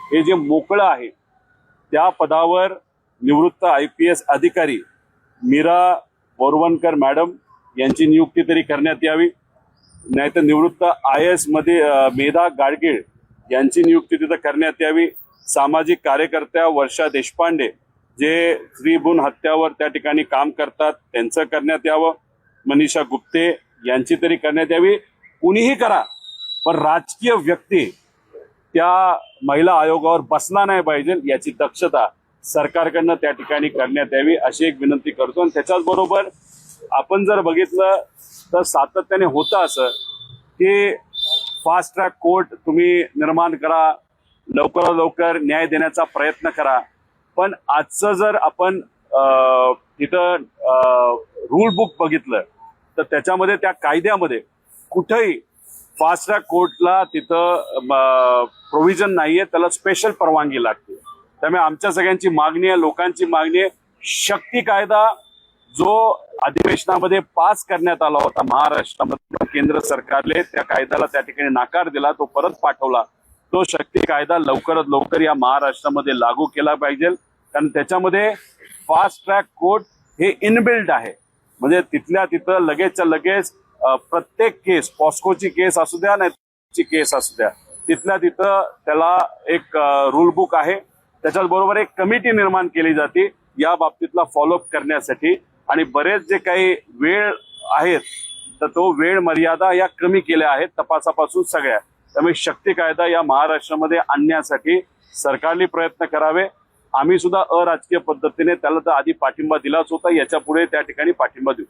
हे जे मोकळं आहे त्या पदावर निवृत्त IPS अधिकारी मीरा बोरवणकर मॅडम यांची नियुक्ती तरी करण्यात यावी, नाहीतर निवृत्त IAS मध्ये मेधा गाडगीळ यांची नियुक्ती तिथं करण्यात यावी। सामाजिक कार्यकर्त्या वर्षा देशपांडे जे स्त्रीभ्रूण हत्यावर त्या ठिकाणी काम करतात त्यांचं करण्यात यावं। मनीषा गुप्ते यांची तरी करण्यात यावी। कुणीही करा, पण राजकीय व्यक्ती त्या महिला आयोगावर बसला नाही पाहिजे याची दक्षता सरकारकडनं त्या ठिकाणी करण्यात यावी अशी एक विनंती करतो। आणि त्याच्याच बरोबर आपण जर बघितलं तर सातत्याने होतं असं की फास्ट ट्रॅक कोर्ट तुम्ही निर्माण करा, लवकरात लवकर न्याय देण्याचा प्रयत्न करा, पण आजचं जर आपण तिथं रूल बुक बघितलं तर त्याच्यामध्ये त्या कायद्यामध्ये कुठेही फास्ट ट्रॅक कोर्टला तिथं प्रोव्हिजन नाहीये, त्याला स्पेशल परवानगी लागते। त्यामुळे आमच्या सगळ्यांची मागणी आहे, लोकांची मागणी आहे, शक्ती कायदा जो अधिवेशनामध्ये पास करण्यात आला होता महाराष्ट्रामध्ये, केंद्र सरकारने त्या कायद्याला त्या ठिकाणी नकार दिला, तो परत पाठवला। तो शक्ती कायदा लवकरात लवकर या महाराष्ट्रामध्ये लागू केला पाहिजे, कारण त्याच्यामध्ये फास्ट ट्रॅक कोर्ट हे इनबिल्ट आहे। म्हणजे तिथल्या तिथं लगेचच्या लगेच प्रत्येक केस, पॉस्कोची केस असू द्या नाही केस असू द्या, तिथल्या तिथं त्याला एक रूल बुक आहे, त्याच्याच बरोबर एक कमिटी निर्माण केली जाते या बाबतीतला फॉलोअप करण्यासाठी। आणि बरेच जे काही वेळ आहेत तर तो वेळ मर्यादा या कमी केल्या आहेत तपासापासून सगळ्या। त्यामुळे शक्ती कायदा या महाराष्ट्रामध्ये आणण्यासाठी सरकारने प्रयत्न करावे। आम्ही सुद्धा अराजकीय पद्धतीने त्याला तर आधी पाठिंबा दिलाच होता, याच्या पुढे त्या ठिकाणी पाठिंबा देऊ।